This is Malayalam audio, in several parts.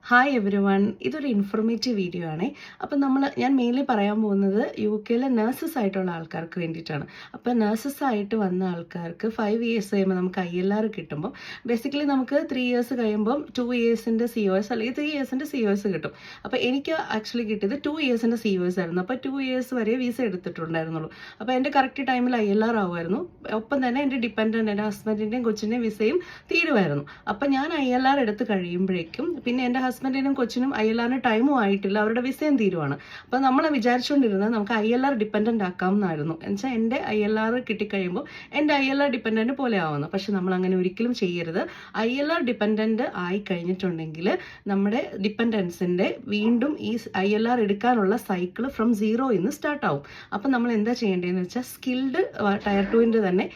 ഹായ് എവരി വൺ, ഇതൊരു ഇൻഫോർമേറ്റീവ് വീഡിയോ ആണ്. അപ്പം ഞാൻ മെയിൻലി പറയാൻ പോകുന്നത് UK-ലെ നഴ്സസ് ആയിട്ടുള്ള ആൾക്കാർക്ക് വേണ്ടിയിട്ടാണ്. അപ്പോൾ നഴ്സസ് ആയിട്ട് വന്ന ആൾക്കാർക്ക് 5 ഇയേഴ്സ് കഴിയുമ്പോൾ നമുക്ക് ILR കിട്ടുമ്പോൾ ബേസിക്കലി നമുക്ക് 3 ഇയേഴ്സ് കഴിയുമ്പം 2 ഇയേഴ്സിൻ്റെ COS അല്ലെങ്കിൽ 3 ഇയേഴ്സിൻ്റെ COS കിട്ടും. അപ്പോൾ എനിക്ക് ആക്ച്വലി കിട്ടിയത് 2 ഇയേഴ്സിൻ്റെ COS ആയിരുന്നു. അപ്പോൾ 2 ഇയേഴ്സ് വരെ വിസ എടുത്തിട്ടുണ്ടായിരുന്നുള്ളൂ. അപ്പോൾ എൻ്റെ കറക്റ്റ് ടൈമിൽ ILR ആവുമായിരുന്നു. ഒപ്പം തന്നെ എൻ്റെ ഡിപ്പെൻഡൻ്റ്, എൻ്റെ ഹസ്ബൻഡിൻ്റെയും കൊച്ചിൻ്റെയും വിസയും തീരുമായിരുന്നു. അപ്പോൾ ഞാൻ ILR എടുത്ത് കഴിയുമ്പോഴേക്കും പിന്നെ എൻ്റെ ഹസ്ബൻഡിനും കൊച്ചിനും ILR ടൈമും ആയിട്ടില്ല, അവരുടെ വിസയും തീരുവാണ്. അപ്പോൾ നമ്മൾ വിചാരിച്ചുകൊണ്ടിരുന്നത് നമുക്ക് ILR ഡിപ്പെൻഡൻ്റ് ആക്കാമെന്നായിരുന്നു. എന്നുവെച്ചാൽ എൻ്റെ ILR കിട്ടിക്കഴിയുമ്പോൾ എൻ്റെ ILR ഡിപ്പെൻഡൻ്റ് പോലെ ആവുന്നു. പക്ഷെ നമ്മൾ അങ്ങനെ ഒരിക്കലും ചെയ്യരുത്. ILR ഡിപ്പെൻഡൻ്റ് ആയി കഴിഞ്ഞിട്ടുണ്ടെങ്കിൽ നമ്മുടെ ഡിപ്പെൻഡൻസിൻ്റെ വീണ്ടും ഈ ILR എടുക്കാനുള്ള സൈക്കിൾ ഫ്രം 0 ഇന്ന് സ്റ്റാർട്ടാവും. അപ്പം നമ്മൾ എന്താ ചെയ്യേണ്ടതെന്ന് വെച്ചാൽ സ്കിൽഡ് ടയർ 2-ൻ്റെ തന്നെ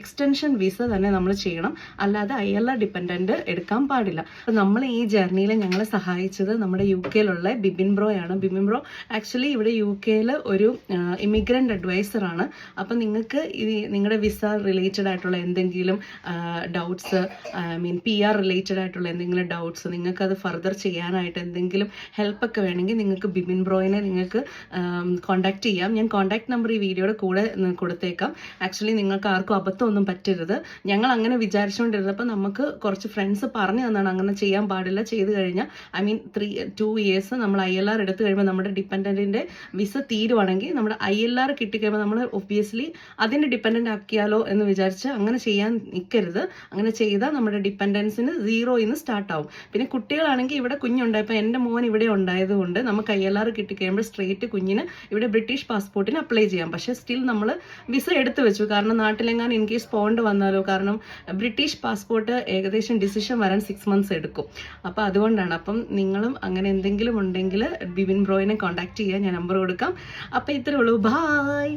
എക്സ്റ്റൻഷൻ വിസ തന്നെ നമ്മൾ ചെയ്യണം. അല്ലാതെ ILR ഡിപ്പെൻഡൻ്റ് എടുക്കാൻ പാടില്ല. അപ്പം നമ്മൾ ഈ ജേർണിയിൽ ഞങ്ങളെ സഹായിച്ചത് നമ്മുടെ UK-യിലുള്ള ബിബിൻ ബ്രോയാണ്. ബിബിൻ ബ്രോ ആക്ച്വലി ഇവിടെ UK-യിൽ ഒരു ഇമിഗ്രൻ്റ് അഡ്വൈസറാണ്. അപ്പം നിങ്ങൾക്ക് നിങ്ങളുടെ വിസ റിലേറ്റഡ് ആയിട്ടുള്ള എന്തെങ്കിലും ഡൗട്ട്സ്, PR റിലേറ്റഡ് ആയിട്ടുള്ള എന്തെങ്കിലും ഡൗട്ട്സ്, നിങ്ങൾക്കത് ഫർദർ ചെയ്യാനായിട്ട് എന്തെങ്കിലും ഹെൽപ്പൊക്കെ വേണമെങ്കിൽ നിങ്ങൾക്ക് ബിബിൻ ബ്രോയിനെ നിങ്ങൾക്ക് കോൺടാക്ട് ചെയ്യാം. ഞാൻ കോൺടാക്ട് നമ്പർ ഈ വീഡിയോയുടെ കൂടെ കൊടുത്തേക്കാം. ആക്ച്വലി നിങ്ങൾക്ക് ആർക്കും അബദ്ധമൊന്നും പറ്റരുത്. ഞങ്ങൾ അങ്ങനെ വിചാരിച്ചുകൊണ്ടിരുന്നപ്പോൾ നമുക്ക് കുറച്ച് ഫ്രണ്ട്സ് പറഞ്ഞു തന്നാണ് അങ്ങനെ ചെയ്യാൻ പാടില്ല, ചെയ്ത് കഴിഞ്ഞാൽ 2 ഇയേഴ്സ് നമ്മൾ ILR എടുത്തു കഴിയുമ്പോൾ നമ്മുടെ ഡിപ്പെൻഡൻറ്റിൻ്റെ വിസ തീരുവാണെങ്കിൽ നമ്മുടെ ILR കിട്ടിക്കഴിയുമ്പോൾ നമ്മൾ ഒബ്വിയസ്ലി അതിൻ്റെ ഡിപ്പെൻഡൻ്റ് ആക്കിയാലോ എന്ന് വിചാരിച്ച് അങ്ങനെ ചെയ്യാൻ നിൽക്കരുത്. അങ്ങനെ ചെയ്താൽ നമ്മുടെ ഡിപ്പെൻഡൻസിന് 0 ഇന്ന് സ്റ്റാർട്ടാവും. പിന്നെ കുട്ടികളാണെങ്കിൽ ഇവിടെ കുഞ്ഞുണ്ടായപ്പോൾ എൻ്റെ മോൻ ഇവിടെ ഉണ്ടായതുകൊണ്ട് നമുക്ക് ILR കിട്ടിക്കഴിയുമ്പോൾ സ്ട്രേറ്റ് കുഞ്ഞിന് ഇവിടെ ബ്രിട്ടീഷ് പാസ്പോർട്ടിന് അപ്ലൈ ചെയ്യാം. പക്ഷേ സ്റ്റിൽ നമ്മൾ വിസ എടുത്തു വെച്ചു, കാരണം നാട്ടിലെങ്ങാനും ഇൻ കേസ് പോണ്ട് വന്നാലോ, കാരണം ബ്രിട്ടീഷ് പാസ്പോർട്ട് ഏകദേശം ഡിസിഷൻ വരാൻ 6 months എടുക്കും. അപ്പോൾ അതുകൊണ്ടാണ്. അപ്പം നിങ്ങളും അങ്ങനെ എന്തെങ്കിലും ഉണ്ടെങ്കിൽ ബിബിൻ ബ്രോയിനെ കോൺടാക്ട് ചെയ്യാൻ ഞാൻ നമ്പർ കൊടുക്കാം. അപ്പോൾ ഇത്രേ ഉള്ളൂ. ബായ്.